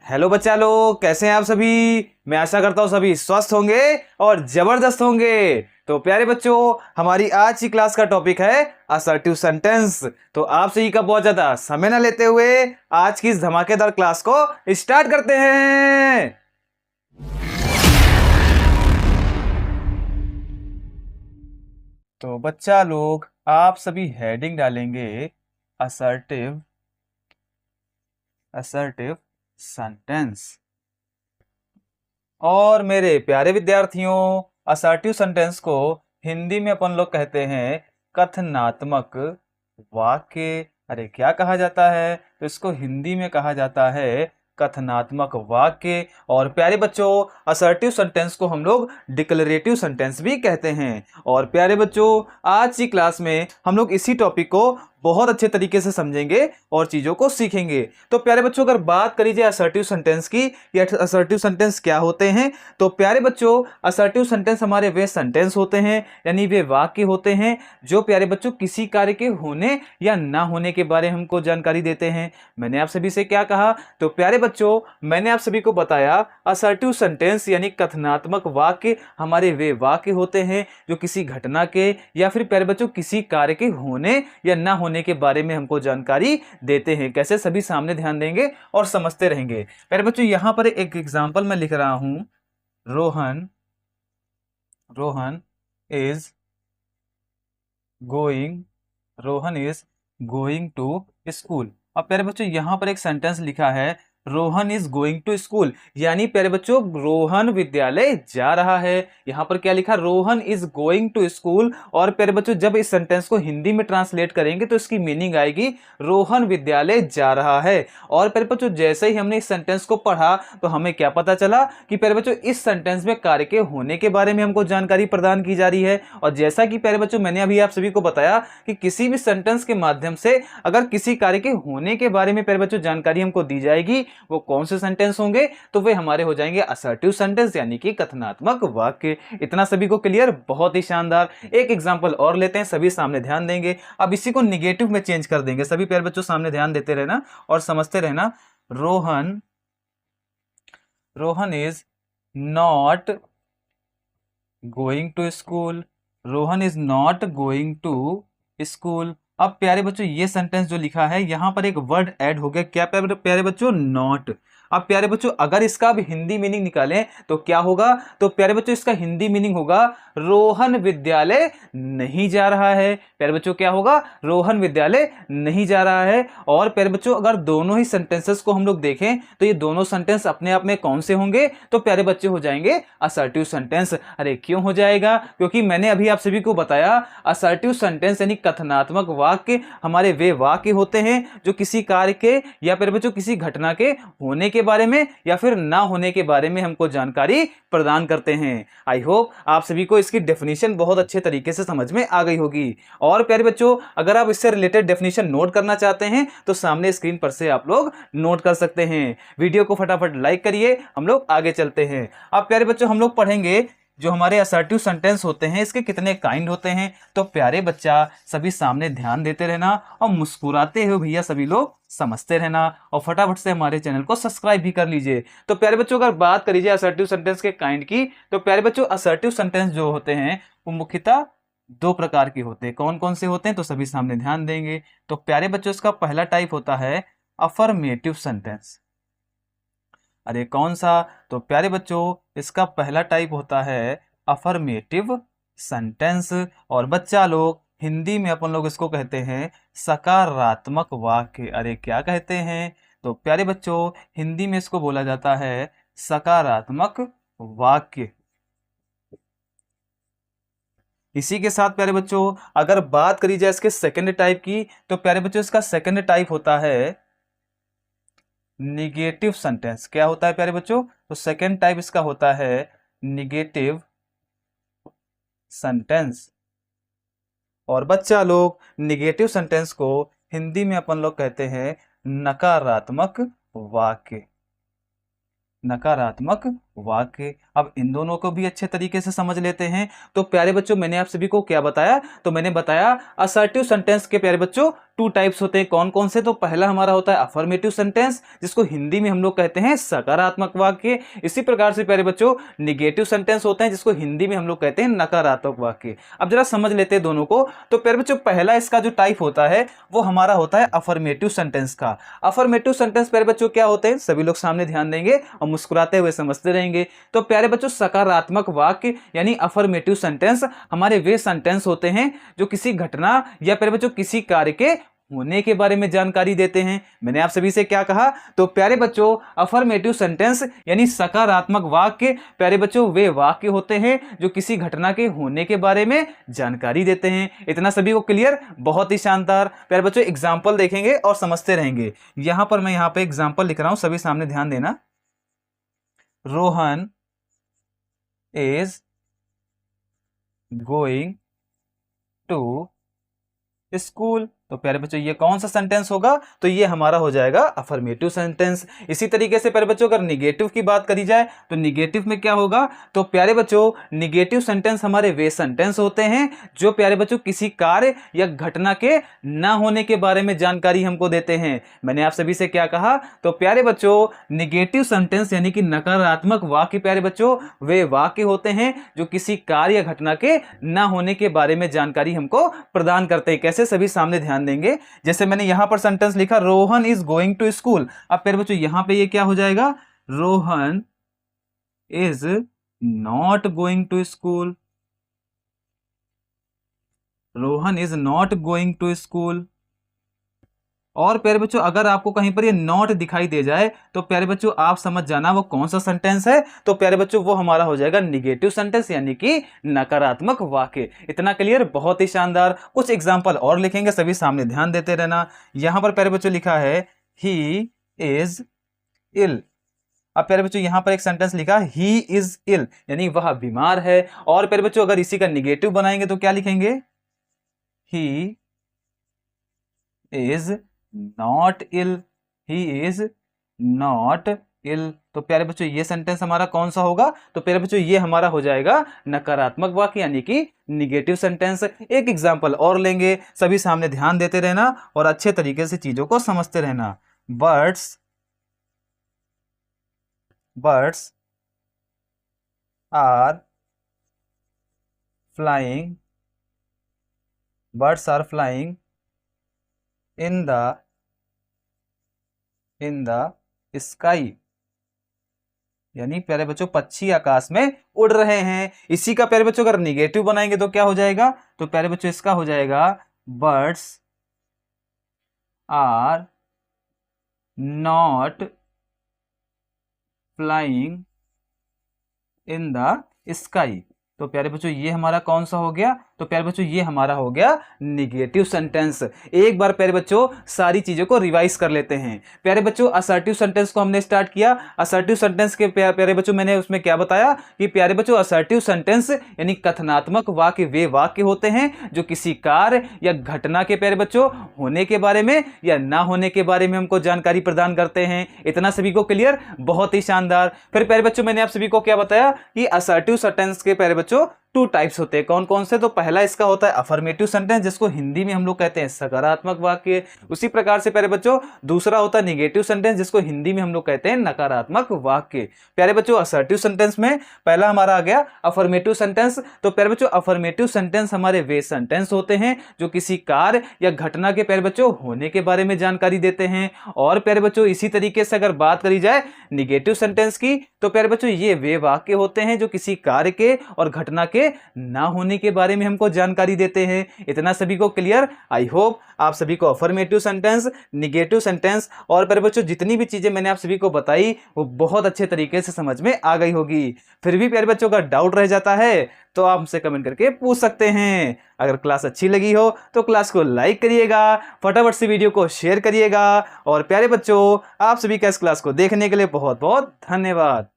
Hello बच्चा लोग, कैसे हैं आप सभी। मैं आशा करता हूं सभी स्वस्थ होंगे और जबरदस्त होंगे। तो प्यारे बच्चों, हमारी आज की क्लास का टॉपिक है असर्टिव सेंटेंस। तो आप सभी का बहुत ज्यादा समय न लेते हुए आज की इस धमाकेदार क्लास को स्टार्ट करते हैं। तो बच्चा लोग, आप सभी हेडिंग डालेंगे असर्टिव असर्टिव सेंटेंस। और मेरे प्यारे विद्यार्थियों, असर्टिव सेंटेंस को हिंदी में अपन लोग कहते हैं कथनात्मक वाक्य। अरे क्या कहा जाता है, तो इसको हिंदी में कहा जाता है कथनात्मक वाक्य। और प्यारे बच्चों, असर्टिव सेंटेंस को हम लोग डिक्लेरेटिव सेंटेंस भी कहते हैं। और प्यारे बच्चों, आज की क्लास में हम लोग इसी टॉपिक को बहुत अच्छे तरीके से समझेंगे और चीजों को सीखेंगे। तो प्यारे बच्चों, अगर बात करी जाए असर्टिव सेंटेंस की, या असर्टिव सेंटेंस क्या होते हैं, तो प्यारे बच्चों, असर्टिव सेंटेंस हमारे वे सेंटेंस होते हैं, यानी वे वाक्य होते हैं जो प्यारे बच्चों किसी कार्य के होने या ना होने के बारे में हमको जानकारी देते हैं। मैंने आप सभी से क्या कहा, तो प्यारे बच्चों, मैंने आप सभी को बताया असर्टिव सेंटेंस यानी कथनात्मक वाक्य हमारे वे वाक्य होते हैं जो किसी घटना के या फिर प्यारे बच्चों किसी कार्य के होने या ना होने के बारे में हमको जानकारी देते हैं। कैसे, सभी सामने ध्यान देंगे और समझते रहेंगे। प्यारे बच्चों, यहां पर एक एग्जांपल मैं लिख रहा हूं, Rohan is going to school. अब प्यारे बच्चों, यहां पर एक सेंटेंस लिखा है Rohan is going to school, यानी प्यारे बच्चों रोहन विद्यालय जा रहा है। यहां पर क्या लिखा, Rohan is going to school. और प्यारे बच्चों, जब इस सेंटेंस को हिंदी में ट्रांसलेट करेंगे तो इसकी मीनिंग आएगी रोहन विद्यालय जा रहा है। और प्यारे बच्चों, जैसे ही हमने इस सेंटेंस को पढ़ा तो हमें क्या पता चला कि प्यारे बच्चों इस सेंटेंस में कार्य के होने के बारे में हमको जानकारी प्रदान की जा रही है। और जैसा कि प्यारे बच्चों मैंने अभी आप सभी को बताया कि किसी भी सेंटेंस के माध्यम से अगर किसी कार्य के होने के बारे में प्यारे बच्चों जानकारी हमको दी जाएगी, वो कौन से सेंटेंस होंगे, तो वे हमारे हो जाएंगे असर्टिव सेंटेंस यानी कि कथनात्मक वाक्य। इतना सभी को क्लियर, बहुत ही शानदार। एक एग्जांपल और लेते हैं, सभी सामने ध्यान देंगे। अब इसी को निगेटिव में चेंज कर देंगे। सभी प्यारे बच्चों सामने ध्यान देते रहना और समझते रहना। Rohan is not going to school. Rohan is not going to school. अब प्यारे बच्चों, ये सेंटेंस जो लिखा है यहां पर एक वर्ड ऐड हो गया, क्या प्यारे बच्चों, नॉट। अब प्यारे बच्चों, अगर इसका अब हिंदी मीनिंग निकालें तो क्या होगा, तो प्यारे बच्चों इसका हिंदी मीनिंग होगा रोहन विद्यालय नहीं जा रहा है। प्यारे बच्चों क्या होगा, रोहन विद्यालय नहीं जा रहा है। और प्यारे बच्चों, अगर दोनों ही सेंटेंसेस को हम लोग देखें तो ये दोनों सेंटेंस अपने आप में कौन से होंगे, तो प्यारे बच्चे हो जाएंगे असर्टिव सेंटेंस। अरे क्यों हो जाएगा, क्योंकि मैंने अभी आप सभी को बताया असर्टिव सेंटेंस यानी कथनात्मक वाक्य हमारे वे वाक्य होते हैं जो किसी कार्य के या प्यारे बच्चों किसी घटना के होने के बारे में या फिर ना होने के बारे में हमको जानकारी प्रदान करते हैं। आई होप आप सभी को इसकी डेफिनेशन बहुत अच्छे तरीके से समझ में आ गई होगी। और प्यारे बच्चों, अगर आप इससे रिलेटेड डेफिनेशन नोट करना चाहते हैं तो सामने स्क्रीन पर से आप लोग नोट कर सकते हैं। वीडियो को फटाफट लाइक करिए, हम लोग आगे चलते हैं। अब प्यारे बच्चों, हम लोग पढ़ेंगे जो हमारे असर्टिव सेंटेंस होते हैं इसके कितने काइंड होते हैं। तो प्यारे बच्चा सभी सामने ध्यान देते रहना और मुस्कुराते हुए भैया सभी लोग समझते रहना, और फटाफट से हमारे चैनल को सब्सक्राइब भी कर लीजिए। तो प्यारे बच्चों, अगर बात करी जाए असर्टिव सेंटेंस के काइंड की, तो प्यारे बच्चों असर्टिव सेंटेंस जो होते हैं वो मुख्यतः दो प्रकार के होते हैं। कौन कौन से होते हैं, तो सभी सामने ध्यान देंगे। तो प्यारे बच्चों, इसका पहला टाइप होता है अफर्मेटिव सेंटेंस। अरे कौन सा, तो प्यारे बच्चों इसका पहला टाइप होता है अफर्मेटिव सेंटेंस। और बच्चा लोग, हिंदी में अपन लोग इसको कहते हैं सकारात्मक वाक्य। अरे क्या कहते हैं, तो प्यारे बच्चों हिंदी में इसको बोला जाता है सकारात्मक वाक्य। इसी के साथ प्यारे बच्चों, अगर बात करी जाए इसके सेकंड टाइप की, तो प्यारे बच्चों इसका सेकंड टाइप होता है निगेटिव सेंटेंस। क्या होता है प्यारे बच्चों, तो सेकंड टाइप इसका होता है निगेटिव सेंटेंस। और बच्चा लोग, निगेटिव सेंटेंस को हिंदी में अपन लोग कहते हैं नकारात्मक वाक्य। नकारात्मक वाक्य। अब इन दोनों को भी अच्छे तरीके से समझ लेते हैं। तो प्यारे बच्चों, मैंने आप सभी को क्या बताया, तो मैंने बताया असर्टिव सेंटेंस के प्यारे बच्चों टू टाइप्स होते हैं, कौन कौन से? तो पहला हमारा होता है अफर्मेटिव सेंटेंस, जिसको हिंदी में हम लोग कहते हैं सकारात्मक वाक्य। इसी प्रकार से प्यारे बच्चों निगेटिव सेंटेंस होते हैं, जिसको हिंदी में हम लोग कहते हैं नकारात्मक वाक्य। अब जरा समझ लेते हैं दोनों को। तो प्यारे बच्चों पहला इसका जो टाइप होता है वो हमारा होता है अफर्मेटिव सेंटेंस का। अफर्मेटिव सेंटेंस प्यारे बच्चों क्या होते हैं? सभी लोग सामने ध्यान देंगे और मुस्कुराते हुए समझते रहेंगे। तो प्यारे बच्चों सकारात्मक वाक्य यानी अफर्मेटिव सेंटेंस हमारे वे सेंटेंस होते हैं जो किसी घटना या प्यारे बच्चों किसी कार्य के होने के बारे में जानकारी देते हैं। मैंने आप सभी से क्या कहा? तो प्यारे बच्चों अफर्मेटिव सेंटेंस यानी सकारात्मक वाक्य प्यारे बच्चों वे वाक्य होते हैं जो किसी घटना के होने के बारे में जानकारी देते हैं। इतना सभी को क्लियर? बहुत ही शानदार। प्यारे बच्चों एग्जाम्पल देखेंगे और समझते रहेंगे। यहां पर मैं यहां पे एग्जाम्पल लिख रहा हूं, सभी सामने ध्यान देना। Rohan is going to school. तो प्यारे बच्चों ये कौन सा सेंटेंस होगा? तो ये हमारा हो जाएगा अफर्मेटिव सेंटेंस। इसी तरीके से प्यारे बच्चों अगर निगेटिव की बात करी जाए तो निगेटिव में क्या होगा? तो प्यारे बच्चों निगेटिव सेंटेंस हमारे वे सेंटेंस होते हैं जो प्यारे बच्चों किसी कार्य या घटना के ना होने के बारे में जानकारी हमको देते हैं। मैंने आप सभी से क्या कहा? तो प्यारे बच्चों निगेटिव सेंटेंस यानी कि नकारात्मक वाक्य प्यारे बच्चों वे वाक्य होते हैं जो किसी कार्य या घटना के ना होने के बारे में जानकारी हमको प्रदान करते हैं। कैसे? सभी सामने ध्यान देंगे। जैसे मैंने यहां पर सेंटेंस लिखा Rohan is going to school. अब प्यारे बच्चों यहां पे ये क्या हो जाएगा? Rohan is not going to school. Rohan is not going to school. और प्यारे बच्चों अगर आपको कहीं पर ये नॉट दिखाई दे जाए तो प्यारे बच्चों आप समझ जाना वो कौन सा सेंटेंस है। तो प्यारे बच्चों वो हमारा हो जाएगा निगेटिव सेंटेंस यानी कि नकारात्मक वाक्य। इतना क्लियर? बहुत ही शानदार। कुछ एग्जांपल और लिखेंगे, सभी सामने ध्यान देते रहना। यहां पर प्यारे बच्चों लिखा है ही इज इल। अब प्यारे बच्चों यहां पर एक सेंटेंस लिखा ही इज इल यानी वह बीमार है। और प्यारे बच्चों अगर इसी का निगेटिव बनाएंगे तो क्या लिखेंगे? He is not ill. He is not ill. तो प्यारे बच्चों ये सेंटेंस हमारा कौन सा होगा? तो प्यारे बच्चों ये हमारा हो जाएगा नकारात्मक वाक्य यानी कि निगेटिव सेंटेंस। एक एग्जांपल और लेंगे, सभी सामने ध्यान देते रहना और अच्छे तरीके से चीजों को समझते रहना। Birds are flying. Birds are flying in the sky. यानी प्यारे बच्चों पक्षी आकाश में उड़ रहे हैं। इसी का प्यारे बच्चों अगर निगेटिव बनाएंगे तो क्या हो जाएगा? तो प्यारे बच्चों इसका हो जाएगा birds are not flying in the sky. तो प्यारे बच्चों ये हमारा कौन सा हो गया? तो प्यारे बच्चों ये हमारा हो गया निगेटिव सेंटेंस। एक बार प्यारे बच्चों सारी चीजों को रिवाइज कर लेते हैं। प्यारे बच्चों असर्टिव सेंटेंस को हमने स्टार्ट किया। असर्टिव सेंटेंस के प्यारे बच्चों मैंने उसमें क्या बताया कि प्यारे बच्चों असर्टिव सेंटेंस यानी कथनात्मक वाक्य वे वाक्य होते हैं जो किसी कार्य या घटना के प्यारे बच्चों होने के बारे में या ना होने के बारे में हमको जानकारी प्रदान करते हैं। इतना सभी को क्लियर? बहुत ही शानदार। फिर प्यारे बच्चों मैंने आप सभी को क्या बताया कि असर्टिव सेंटेंस के प्यारे बच्चों टू टाइप्स होते हैं। कौन कौन से? तो पहला इसका होता है अफर्मेटिव सेंटेंस जिसको हिंदी में हम लोग कहते हैं सकारात्मक वाक्य। उसी प्रकार से प्यारे बच्चों दूसरा होता है निगेटिव सेंटेंस जिसको हिंदी में हम लोग कहते हैं नकारात्मक वाक्य। प्यारे बच्चों असर्टिव सेंटेंस में पहला हमारा आ गया अफर्मेटिव सेंटेंस। तो प्यारे बच्चों अफर्मेटिव सेंटेंस हमारे वे सेंटेंस होते हैं जो किसी कार्य या घटना के प्यारे बच्चों होने के बारे में जानकारी देते हैं। और प्यारे बच्चों इसी तरीके से अगर बात करी जाए निगेटिव सेंटेंस की तो प्यारे बच्चों ये वे वाक्य होते हैं जो किसी कार्य के और घटना के ना होने के बारे में हमको जानकारी देते हैं। इतना सभी को क्लियर? आई होप आप सभी को अफर्मेटिव सेंटेंस, निगेटिव सेंटेंस और प्यारे बच्चों जितनी भी चीजें मैंने आप सभी को बताई वो बहुत अच्छे तरीके से समझ में आ गई होगी। फिर भी प्यारे बच्चों का डाउट रह जाता है तो आप हमसे कमेंट करके पूछ सकते हैं। अगर क्लास अच्छी लगी हो तो क्लास को लाइक करिएगा, फटाफट से वीडियो को शेयर करिएगा। और प्यारे बच्चों आप सभी का इस क्लास को देखने के लिए बहुत बहुत धन्यवाद।